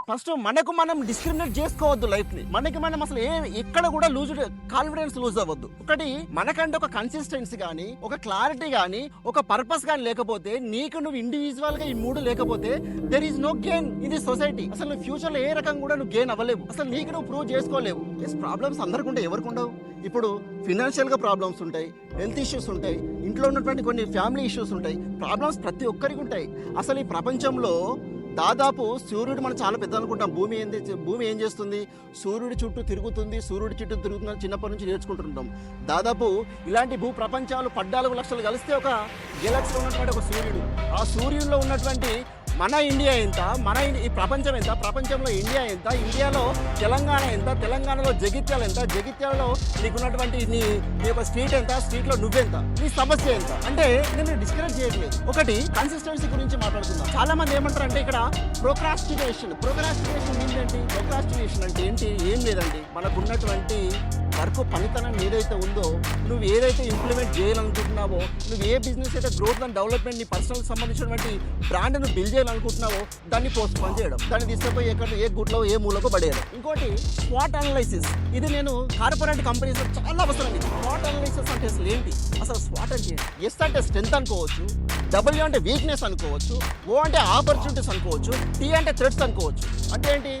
First మనకు మనం discriminate చేసుకోవద్దు లైఫ్ ని. మనకి మనం అసలు ఎక్కడ కూడా కాన్ఫిడెన్స్ లూజ్ అవ్వద్దు. ఒకటి మనకంటే ఒక కన్సిస్టెన్సీ గానీ, ఒక క్లారిటీ గానీ, ఒక పర్పస్ గానీ లేకపోతే, నీకు నువ్వు ఇండివిజువల్ గా ఈ మూడు లేకపోతే there is no gain in the society. అసలు నువ్వు ఫ్యూచర్ లో ఏ రకంగా కూడా నువ్వు గెయిన్ అవ్వలేవు. అసలు నీకు నువ్వు ప్రూవ్ చేసుకోలేవు. ప్రాబ్లమ్స్ అందరికి ఉంటాయి, ఎవరికి ఉండవు? ఇప్పుడు ఫినాన్షియల్ గా ప్రాబ్లమ్స్ ఉంటాయి, హెల్త్ ఇష్యూస్ ఉంటాయి, ఇంట్లో ఉన్నటువంటి కొన్ని ఫ్యామిలీ ఇష్యూస్ ఉంటాయి. ప్రాబ్లమ్స్ ప్రతి ఒక్కరికి ఉంటాయి. అసలు ఈ ప్రపంచంలో దాదాపు సూర్యుడు మనం చాలా పెద్ద అనుకుంటాం. భూమి ఏం చేస్తుంది? సూర్యుడి చుట్టూ తిరుగుతుంది, సూర్యుడి చుట్టూ తిరుగుతుందని చిన్నప్పటి నుంచి నేర్చుకుంటుంటాం. దాదాపు ఇలాంటి భూ ప్రపంచాలు 14 లక్షలు కలిస్తే ఒక గెలాక్సీలో ఉన్నటువంటి ఒక సూర్యుడు. ఆ సూర్యుడిలో ఉన్నటువంటి మన ఇండియా ఎంత, ఈ ప్రపంచం ఎంత, ప్రపంచంలో ఇండియా ఎంత, ఇండియాలో తెలంగాణ ఎంత, తెలంగాణలో జగిత్యాల ఎంత, జగిత్యాలలో నీకున్నటువంటి నీ యొక్క స్ట్రీట్ ఎంత, స్ట్రీట్లో నువ్వెంత, నీ సమస్య ఎంత. అంటే నేను డిస్కరేజ్ చేయట్లేదు. ఒకటి కన్సిస్టెన్సీ గురించి మాట్లాడుతున్నాం. చాలా మంది ఏమంటారు అంటే ఇక్కడ ప్రోక్రాస్టినేషన్ ఏంటి? ప్రోక్రాస్టినేషన్ అంటే ఏంటి? ఏం లేదండి, మనకున్నటువంటి వర్క్ పనితనం ఏదైతే ఉందో, నువ్వు ఏదైతే ఇంప్లిమెంట్ చేయాలనుకుంటున్నావో, నువ్వు ఏ బిజినెస్ అయితే గ్రోత్ అండ్ డెవలప్మెంట్, నీ పర్సనల్ సంబంధించినటువంటి బ్రాండ్ను బిల్డ్ చేయాలనుకుంటున్నావో దాన్ని పోస్ట్ పోన్ చేయడం, దాన్ని తీసుకుపోయి ఏ గుట్లో ఏ మూలకు పడేయడం. ఇంకోటి స్వాట్ అనాలిసిస్. ఇది నేను కార్పొరేట్ కంపెనీస్ చాలా అవసరం. ఇది స్వాట్ అనాలిసిస్ అంటే అసలు ఏంటి? అసలు స్వాట్ అంటే ఎస్ అంటే స్ట్రెంత్ అనుకోవచ్చు, డబ్ల్యూ అంటే వీక్నెస్ అనుకోవచ్చు, ఓ అంటే ఆపర్చునిటీస్ అనుకోవచ్చు, టీ అంటే థ్రెట్స్ అనుకోవచ్చు. అంటే ఏంటి?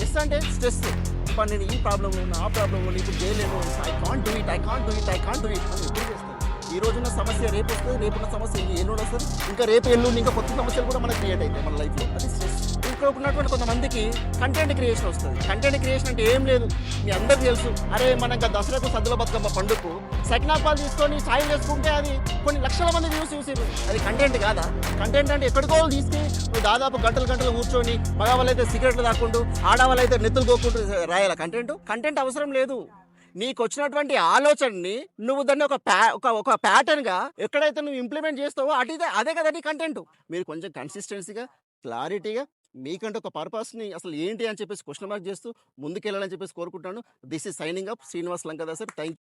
ఎస్ అంటే స్ట్రెస్. ఇప్పుడు నేను ఈ ప్రాబ్లం ఉన్నా, ఆ ప్రాబ్లం ఉన్నా, ఇప్పుడు చేయలేను, ఐ కాంట్ డూ ఇట్ అని ఎప్పుడు చేస్తాను. ఈ రోజున్న సమస్య రేపు వస్తుంది, రేపున్న సమస్య ఎల్లుండి వస్తుంది, ఇంకా రేపు ఎల్లుండి ఇంకా కొత్త సమస్యలు కూడా మనకు క్రియేట్ అవుతాయి మన లైఫ్లో. అది స్ట్రెస్. ఇక్కడ ఉన్నటువంటి కొంతమందికి కంటెంట్ క్రియేషన్ వస్తుంది. కంటెంట్ క్రియేషన్ అంటే ఏం లేదు, మీ అందరికీ తెలుసు. అరే మన ఇంకా దసరాకు సద్దుల బతుకమ్మ పండుగకు సకినాపాలు తీసుకొని సాయం చేసుకుంటే అది కొన్ని లక్షల మంది చూసారు. అది కంటెంట్ కాదా? కంటెంట్ అంటే ఎక్కడికో తీసుకుని నువ్వు దాదాపు గంటలు కూర్చొని, మగవాళ్ళైతే సిగరెట్లు తాకుంటూ, ఆడవాళ్ళైతే నెత్తులు కోకుంటూ రాయాల కంటెంట్ అవసరం లేదు. నీకు వచ్చినటువంటి ఆలోచనని నువ్వు దాన్ని ఒక ప్యాటర్న్ గా ఎక్కడైతే నువ్వు ఇంప్లిమెంట్ చేస్తావో అదే కదా నీ కంటెంట్. మీరు కొంచెం కన్సిస్టెన్సీగా, క్లారిటీగా, మీకంటే ఒక పర్పస్ని అసలు ఏంటి అని చెప్పేసి క్వశ్చన్ మార్క్ చేస్తూ ముందుకెళ్ళాలని చెప్పేసి కోరుకుంటాను. This is signing up, Srinivas Lankadasar. Thank you.